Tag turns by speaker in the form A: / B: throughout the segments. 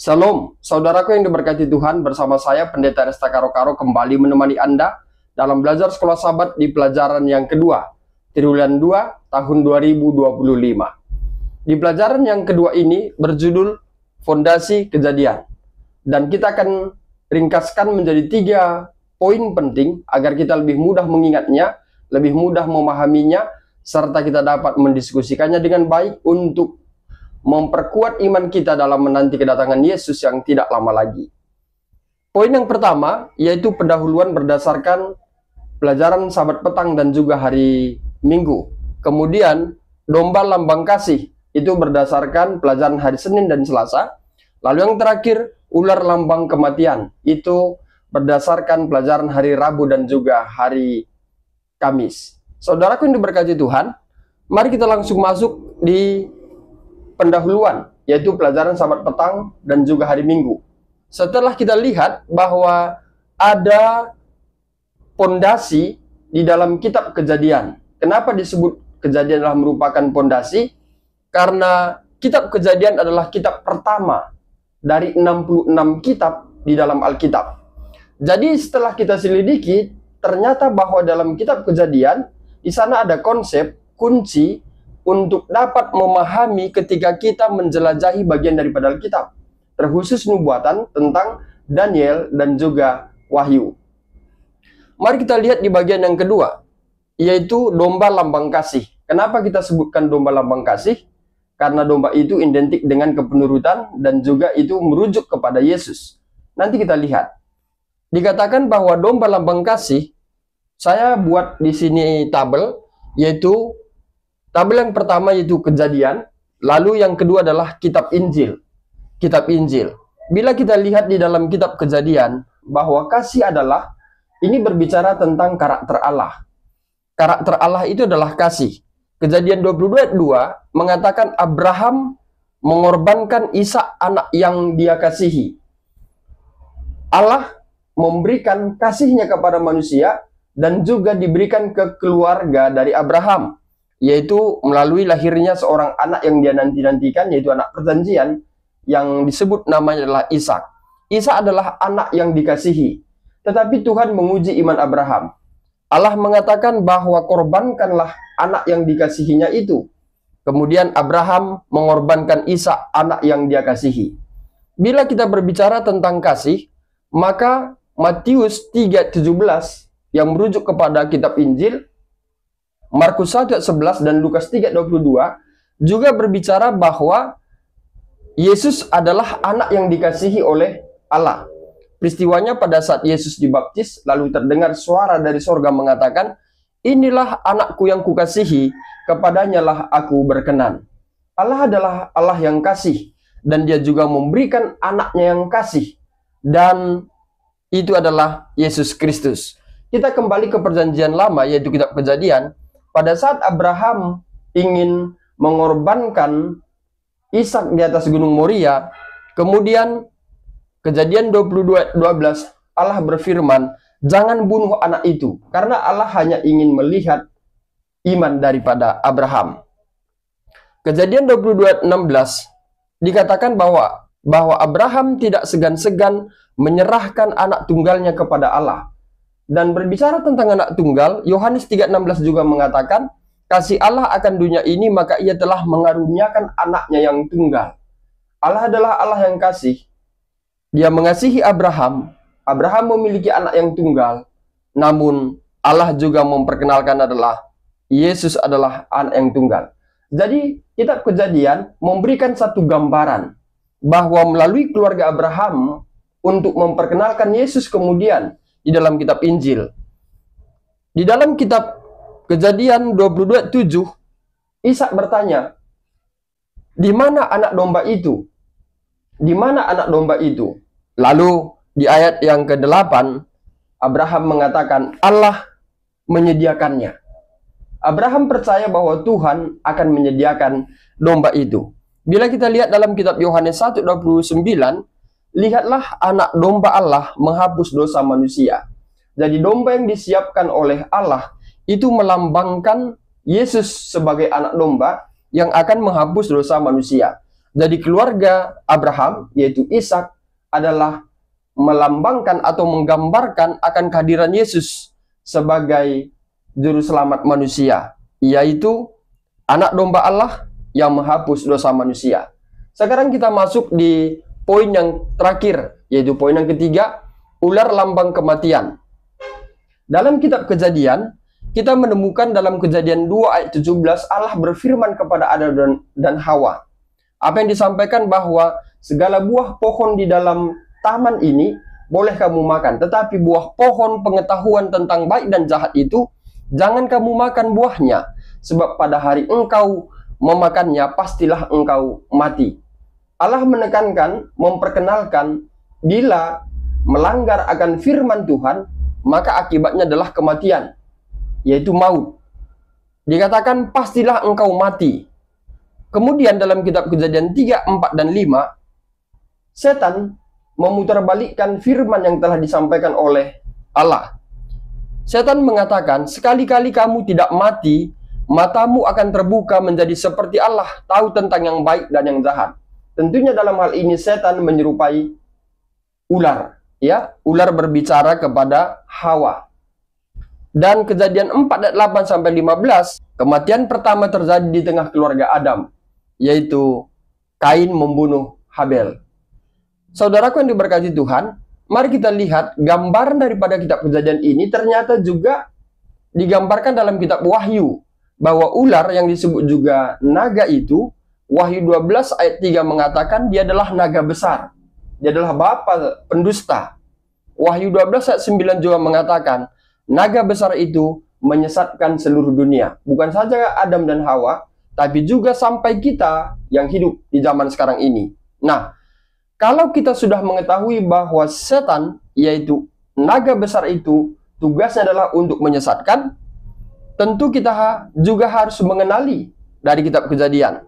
A: Salam, saudaraku yang diberkati Tuhan, bersama saya Pendeta Resta Karo-Karo kembali menemani Anda dalam belajar sekolah Sabat di pelajaran yang kedua, triwulan 2 tahun 2025. Di pelajaran yang kedua ini berjudul Fondasi Kejadian, dan kita akan ringkaskan menjadi 3 poin penting agar kita lebih mudah mengingatnya, lebih mudah memahaminya, serta kita dapat mendiskusikannya dengan baik untuk memperkuat iman kita dalam menanti kedatangan Yesus yang tidak lama lagi. Poin yang pertama yaitu pendahuluan berdasarkan pelajaran Sabat petang dan juga hari Minggu. Kemudian domba lambang kasih itu berdasarkan pelajaran hari Senin dan Selasa. Lalu yang terakhir ular lambang kematian itu berdasarkan pelajaran hari Rabu dan juga hari Kamis. Saudaraku yang diberkati Tuhan, mari kita langsung masuk di pendahuluan, yaitu pelajaran Sabat petang dan juga hari Minggu. Setelah kita lihat bahwa ada pondasi di dalam kitab Kejadian. Kenapa disebut Kejadian adalah merupakan pondasi? Karena kitab Kejadian adalah kitab pertama dari 66 kitab di dalam Alkitab. Jadi setelah kita selidiki, ternyata bahwa dalam kitab Kejadian di sana ada konsep kunci untuk dapat memahami ketika kita menjelajahi bagian daripada Alkitab, terkhusus nubuatan tentang Daniel dan juga Wahyu. Mari kita lihat di bagian yang kedua, yaitu domba lambang kasih. Kenapa kita sebutkan domba lambang kasih? Karena domba itu identik dengan kepenurutan dan juga itu merujuk kepada Yesus. Nanti kita lihat. Dikatakan bahwa domba lambang kasih, saya buat di sini tabel, yaitu tabel yang pertama yaitu Kejadian, lalu yang kedua adalah kitab Injil. Kitab Injil. Bila kita lihat di dalam kitab Kejadian bahwa kasih adalah, ini berbicara tentang karakter Allah. Karakter Allah itu adalah kasih. Kejadian 22:2 mengatakan Abraham mengorbankan Ishak anak yang dia kasihi. Allah memberikan kasihnya kepada manusia dan juga diberikan ke keluarga dari Abraham, yaitu melalui lahirnya seorang anak yang dia nanti-nantikan, yaitu anak perjanjian yang disebut namanya adalah Ishak. Ishak adalah anak yang dikasihi. Tetapi Tuhan menguji iman Abraham. Allah mengatakan bahwa korbankanlah anak yang dikasihinya itu. Kemudian Abraham mengorbankan Ishak anak yang dia kasihi. Bila kita berbicara tentang kasih, maka Matius 3:17 yang merujuk kepada kitab Injil, Markus 1:11 dan Lukas 3:22 juga berbicara bahwa Yesus adalah anak yang dikasihi oleh Allah. Peristiwanya pada saat Yesus dibaptis, lalu terdengar suara dari sorga mengatakan, "Inilah anakku yang kukasihi, kepadanya lah aku berkenan." Allah adalah Allah yang kasih, dan dia juga memberikan anaknya yang kasih, dan itu adalah Yesus Kristus. Kita kembali ke perjanjian lama, yaitu kitab Kejadian. Pada saat Abraham ingin mengorbankan Ishak di atas gunung Moria, kemudian Kejadian 22:12 Allah berfirman, "Jangan bunuh anak itu," karena Allah hanya ingin melihat iman daripada Abraham. Kejadian 22:16 dikatakan bahwa Abraham tidak segan-segan menyerahkan anak tunggalnya kepada Allah. Dan berbicara tentang anak tunggal, Yohanes 3:16 juga mengatakan, kasih Allah akan dunia ini, maka ia telah mengaruniakan anaknya yang tunggal. Allah adalah Allah yang kasih. Dia mengasihi Abraham. Abraham memiliki anak yang tunggal. Namun Allah juga memperkenalkan adalah Yesus adalah anak yang tunggal. Jadi kitab Kejadian memberikan satu gambaran bahwa melalui keluarga Abraham untuk memperkenalkan Yesus kemudian di dalam kitab Injil. Di dalam kitab Kejadian 22:7, Ishak bertanya, "Di mana anak domba itu? Di mana anak domba itu?" Lalu di ayat yang ke-8, Abraham mengatakan, "Allah menyediakannya." Abraham percaya bahwa Tuhan akan menyediakan domba itu. Bila kita lihat dalam kitab Yohanes 1:29, lihatlah anak domba Allah menghapus dosa manusia. Jadi domba yang disiapkan oleh Allah itu melambangkan Yesus sebagai anak domba yang akan menghapus dosa manusia. Jadi keluarga Abraham, yaitu Ishak, adalah melambangkan atau menggambarkan akan kehadiran Yesus sebagai juru selamat manusia, yaitu anak domba Allah yang menghapus dosa manusia. Sekarang kita masuk di poin yang terakhir, yaitu poin yang ketiga, ular lambang kematian. Dalam kitab Kejadian, kita menemukan dalam Kejadian 2 ayat 17, Allah berfirman kepada Adam dan Hawa. Apa yang disampaikan bahwa segala buah pohon di dalam taman ini boleh kamu makan, tetapi buah pohon pengetahuan tentang baik dan jahat itu jangan kamu makan buahnya, sebab pada hari engkau memakannya pastilah engkau mati. Allah menekankan, memperkenalkan, bila melanggar akan firman Tuhan, maka akibatnya adalah kematian, yaitu maut. Dikatakan pastilah engkau mati. Kemudian dalam kitab Kejadian 3, 4, dan 5, setan memutarbalikkan firman yang telah disampaikan oleh Allah. Setan mengatakan, sekali-kali kamu tidak mati, matamu akan terbuka menjadi seperti Allah, tahu tentang yang baik dan yang jahat. Tentunya dalam hal ini setan menyerupai ular, ya, ular berbicara kepada Hawa. Dan Kejadian 4 ayat 8 sampai 15, kematian pertama terjadi di tengah keluarga Adam, yaitu Kain membunuh Habel. Saudaraku yang diberkati Tuhan, mari kita lihat gambaran daripada kitab Kejadian ini ternyata juga digambarkan dalam kitab Wahyu, bahwa ular yang disebut juga naga itu, Wahyu 12 ayat 3 mengatakan dia adalah naga besar. Dia adalah bapa pendusta. Wahyu 12 ayat 9 juga mengatakan naga besar itu menyesatkan seluruh dunia. Bukan saja Adam dan Hawa, tapi juga sampai kita yang hidup di zaman sekarang ini. Nah, kalau kita sudah mengetahui bahwa setan, yaitu naga besar itu, tugasnya adalah untuk menyesatkan, tentu kita juga harus mengenali dari kitab Kejadian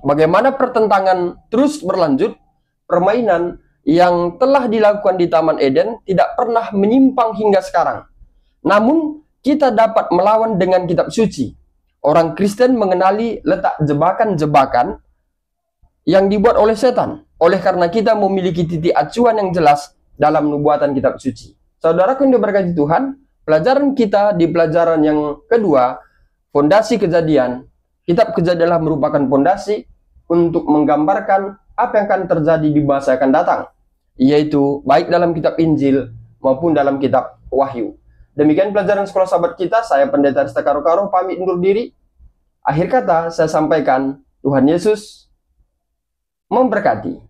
A: bagaimana pertentangan terus berlanjut, permainan yang telah dilakukan di Taman Eden tidak pernah menyimpang hingga sekarang. Namun, kita dapat melawan dengan kitab suci. Orang Kristen mengenali letak jebakan-jebakan yang dibuat oleh setan. Oleh karena kita memiliki titik acuan yang jelas dalam nubuatan kitab suci. Saudaraku yang diberkati Tuhan, pelajaran kita di pelajaran yang kedua, fondasi Kejadian. Kitab Kejadian adalah merupakan fondasi untuk menggambarkan apa yang akan terjadi di masa yang akan datang, yaitu baik dalam kitab Injil maupun dalam kitab Wahyu. Demikian pelajaran sekolah sahabat kita. Saya Pendeta Rista Karo-Karo pamit undur diri. Akhir kata saya sampaikan, Tuhan Yesus memberkati.